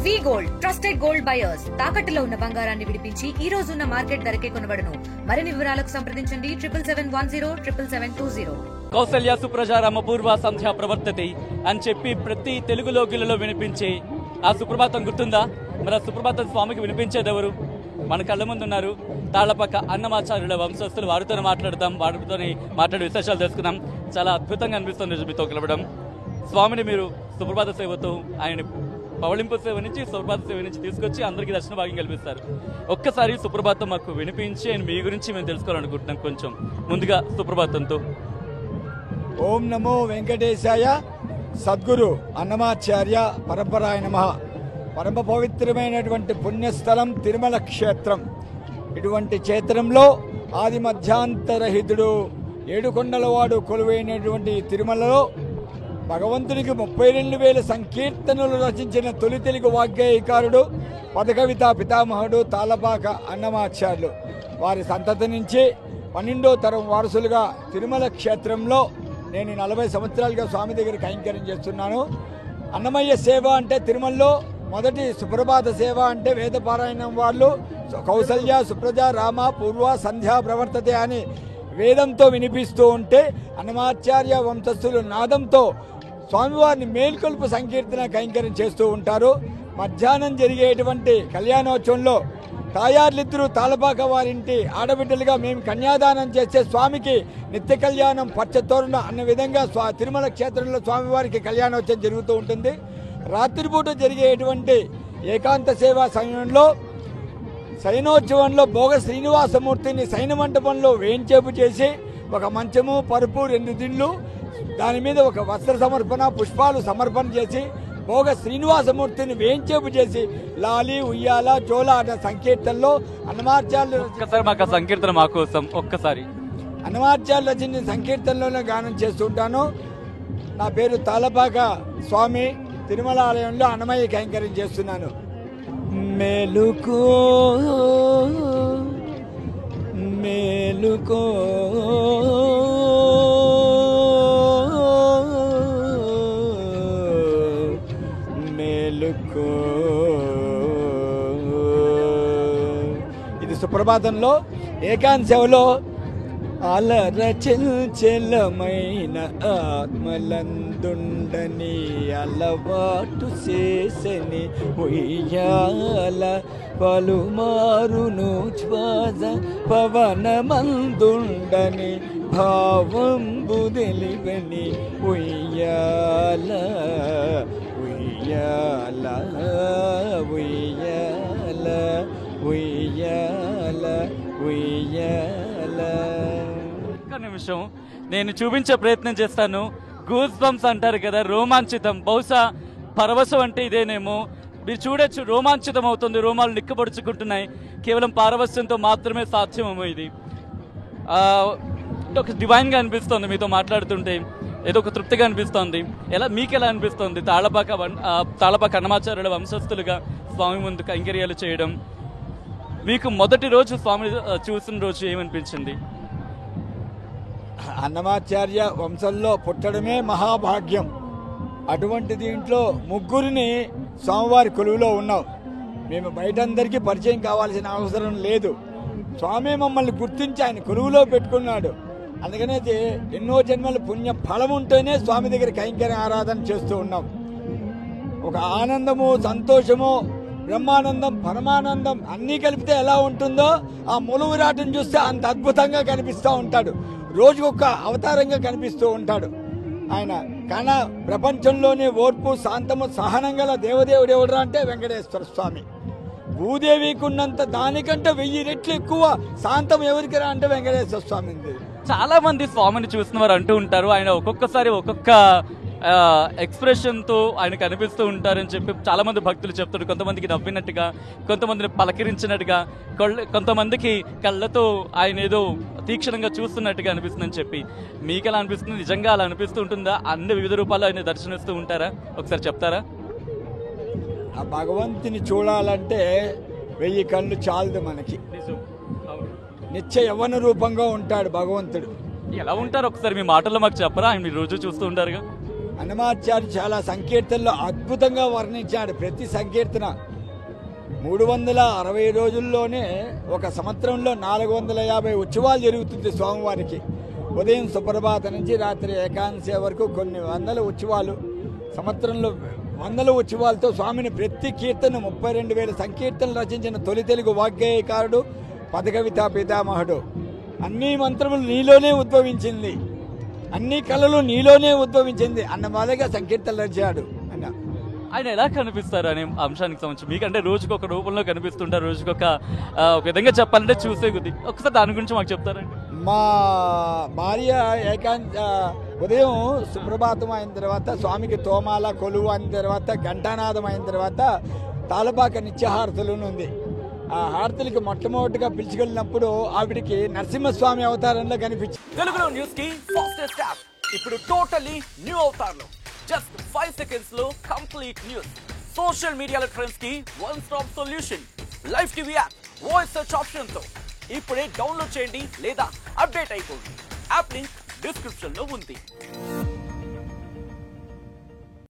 వి gold trusted gold buyers తాకట్టులో ఉన్న బంగారాన్ని విడిపించి ఈ రోజు ఉన్న మార్కెట్ ధరకే కొనబడును. మరిన్ని వివరాలకు సంప్రదించండి 77107720. కౌసల్య సుప్రజారామ పూర్వ సంధ్యా ప్రవర్తతి అని చెప్పి ప్రతి తెలుగు లోకిలలో వినిపించే ఆ సుప్రభాతం గుర్తుందా? మరి ఆ సుప్రభాతం స్వామికి వినిపించేది ఎవరు? మన కళ్ళ ముందు ఉన్నారు తాళ్లపక్క అన్నమాచార్యుల వంశస్థులు. వారితోనే మాట్లాడదాం, వారితోనే మాట్లాడే విశేషాలు తెలుసుకుందాం. చాలా అద్భుతంగా అనిపిస్తుంది మీతో కలవడం. స్వామిని మీరు సుప్రభాత సేవతో, ఆయన పవళింపు సేవ నుంచి సుప్రభాత సేవ నుంచి తీసుకొచ్చి అందరికీ దర్శన భాగ్యం కల్పిస్తారు. ఒక్కసారి సుప్రభాతం మాకు వినిపించి ఆయన మీ గురించి మేము తెలుసుకోవాలనుకుంటున్నాం. కొంచెం ముందుగా సుప్రభాతంతో. ఓం నమో వెంకటేశాయ. సద్గురు అన్నమాచార్య పరంపరాయ నమః. పరమ పవిత్రమైనటువంటి పుణ్యస్థలం తిరుమల క్షేత్రం. ఇటువంటి క్షేత్రంలో ఆది మధ్యాంతరహితుడు ఏడుకొండలవాడు కొలువైనటువంటి తిరుమలలో భగవంతునికి 32,000 సంకీర్తనలు రచించిన తొలి తెలుగు వాగ్గేయకారుడు పదకవిత పితామహుడు తాళ్లపాక అన్నమాచార్యులు. వారి సంతతి నుంచి 12వ తరం వారసులుగా తిరుమల క్షేత్రంలో నేను 40 సంవత్సరాలుగా స్వామి దగ్గర కైంకర్యం చేస్తున్నాను. అన్నమయ్య సేవ అంటే తిరుమలలో మొదటి సుప్రభాత సేవ అంటే వేదపారాయణం వాళ్ళు కౌసల్య సుప్రజ రామ పూర్వ సంధ్యా ప్రవర్తతే అని వేదంతో వినిపిస్తూ ఉంటే అన్నమాచార్య వంశస్థులు నాదంతో స్వామివారిని మేల్కొల్పు సంకీర్తన కైంకర్యం చేస్తూ ఉంటారు. మధ్యాహ్నం జరిగేటువంటి కళ్యాణోత్సవంలో తాయార్లిద్దరూ తాళ్లపాక వారింటి ఆడబిడ్డలుగా మేము కన్యాదానం చేస్తే స్వామికి నిత్య కళ్యాణం పచ్చతోరణ అన్న విధంగా తిరుమల క్షేత్రంలో స్వామివారికి కళ్యాణోత్సవం జరుగుతూ ఉంటుంది. రాత్రిపూట జరిగేటువంటి ఏకాంత సేవా సమయంలో శయనోత్సవంలో భోగ శ్రీనివాసమూర్తిని శయన మంటపంలో వేంచేపు చేసి ఒక మంచము పరుపు 2 దిండ్లు దాని మీద ఒక వస్త్ర సమర్పణ పుష్పాలు సమర్పణ చేసి భోగ శ్రీనివాసమూర్తిని వేంచేపు చేసి లాలి ఉయ్యాల జోల అనే సంకీర్తనలో అన్నమాచార్యులు సంకీర్తన మా కోసం ఒక్కసారి అన్నమాచార్యులు రచించిన సంకీర్తనలోనే గానం చేస్తుంటాను. నా పేరు తాళ్లపాక స్వామి. తిరుమల ఆలయంలో అన్నమయ్య కైంకర్యం చేస్తున్నాను. మేలుకో మేలుకో మేలుకో. ఇది సుప్రభాతంలో ఏకాంత సేవలో అలరచలమైన ఆత్మలందుండని అలవాటు చేసని ఉయ్యాల పలుమారును శ్వాస పవనమందుండని భావం బుదలివని ఉయ్యాల ఉయ్యాల ఉయ్యాల ఉయ్యాల ఉయ్యాల. ఒక్క నిమిషం నేను చూపించే ప్రయత్నం చేస్తాను. గూస్ బంప్స్ అంటారు కదా, రోమాంచితం. బహుశా పరవశం అంటే ఇదేనేమో. మీరు చూడొచ్చు, రోమాంచితం అవుతుంది, రోమాలు నిక్కబడుచుకుంటున్నాయి. కేవలం పారవశ్యంతో మాత్రమే సాధ్యమేమో ఇది. ఒక డివైన్గా అనిపిస్తుంది మీతో మాట్లాడుతుంటే, ఏదో ఒక తృప్తిగా అనిపిస్తోంది. మీకు ఎలా అనిపిస్తుంది తాళ్లపాక అన్నమాచార్యుల వంశస్థులుగా స్వామి ముందు కైంకర్యాలు చేయడం? మీకు మొదటి రోజు స్వామి చూసిన రోజు ఏమనిపించింది? అన్నమాచార్య వంశంలో పుట్టడమే మహాభాగ్యం. అటువంటి దీంట్లో ముగ్గురిని స్వామివారి కొలువులో ఉన్నాం. మేము బయటందరికీ పరిచయం కావాల్సిన అవసరం లేదు. స్వామి మమ్మల్ని గుర్తించి ఆయన కొలువులో పెట్టుకున్నాడు. అందుకనే ఎన్నో జన్మల పుణ్య ఫలం ఉంటేనే స్వామి దగ్గర కైంకర్య ఆరాధన చేస్తూ ఉన్నాం. ఒక ఆనందము, సంతోషము, బ్రహ్మానందం, పరమానందం అన్నీ కలిపితే ఎలా ఉంటుందో ఆ మూల విరాటం చూస్తే అంత అద్భుతంగా కనిపిస్తూ ఉంటాడు. రోజుకొక అవతారంగా కనిపిస్తూ ఉంటాడు ఆయన. కానీ ప్రపంచంలోనే ఓర్పు, శాంతము, సహనం గల దేవదేవుడు ఎవడరా అంటే వెంకటేశ్వర స్వామి. భూదేవికి ఉన్నంత దానికంటే 1000 రెట్లు ఎక్కువ శాంతం ఎవరికి రా అంటే వెంకటేశ్వర స్వామి. చాలా మంది స్వామిని చూసిన వారు అంటూ ఉంటారు, ఆయన ఒక్కొక్కసారి ఒక్కొక్క ఎక్స్ప్రెషన్తో ఆయన కనిపిస్తూ ఉంటారని చెప్పి చాలా మంది భక్తులు చెప్తారు. కొంతమందికి నవ్వినట్టుగా, కొంతమందిని పలకరించినట్టుగా, కొంతమందికి కళ్ళతో ఆయన ఏదో తీక్షణంగా చూస్తున్నట్టుగా అనిపిస్తుందని చెప్పి. మీకు ఎలా అనిపిస్తుంది? నిజంగా అలా అనిపిస్తూ ఉంటుందా? అన్ని వివిధ రూపాల్లో ఆయన దర్శనిస్తూ ఉంటారా? ఒకసారి చెప్తారా? ఆ భగవంతుని చూడాలంటే 1000 కళ్ళు చాలదు మనకి. నిత్య యవ్వన రూపంగా ఉంటాడు భగవంతుడు. ఎలా ఉంటారు ఒకసారి మీ మాటల్లో మాకు చెప్పరా? ఆయన మీరు రోజు చూస్తూ ఉంటారుగా. అన్నమాచార్య చాలా సంకీర్తనలో అద్భుతంగా వర్ణించాడు. ప్రతి సంకీర్తన 360 రోజుల్లోనే ఒక సంవత్సరంలో 450 ఉత్సవాలు జరుగుతుంది స్వామివారికి. ఉదయం సుప్రభాత నుంచి రాత్రి ఏకాంశ వరకు కొన్ని వందల ఉత్సవాలు, సంవత్సరంలో వందల ఉత్సవాలతో స్వామిని ప్రతి కీర్తన 32,000 సంకీర్తనలు రచించిన తొలి తెలుగు వాగ్గేయకారుడు, పదకవితా పితామహుడు. అన్ని మంత్రములు నీలోనే ఉద్భవించింది, అన్ని కళలు నీలోనే ఉద్భవించింది అన్న మాదిరిగా సంకీర్తనలు రచించాడు అన్న. ఆయన ఎలా కనిపిస్తారు అనే అంశానికి సంబంధించి మీకంటే రోజుకొక రూపంలో కనిపిస్తుంటారు, రోజుకొక ఒక విధంగా చెప్పాలంటే చూసే కొద్ది ఒకసారి దాని గురించి మాకు చెప్తారండి. మా భార్య ఉదయం సుప్రభాతం అయిన తర్వాత స్వామికి తోమాల కొలువు అయిన తర్వాత ఘంటానాదం అయిన తర్వాత తాళపాక నిత్యహారతులు ఉంది. ఆ హారతులకి మొట్టమొదటిగా పిలుచుకెళ్ళినప్పుడు ఆవిడికి నరసింహస్వామి అవతారంలో కనిపించింది. తెలుగులో న్యూస్ కి ఫాస్టెస్ట్ యాప్ ఇప్పుడు టోటలీ న్యూ అవతారంలో జస్ట్ 5 seconds లో కంప్లీట్ న్యూస్, సోషల్ మీడియాలో ట్రెండ్స్ కి one stop solution, live TV app, voice search option తో ఇప్పుడే డౌన్లోడ్ చేయండి లేదా అప్డేట్ అయిపోండి. యాప్ లింక్ డిస్క్రిప్షన్ లో ఉంది.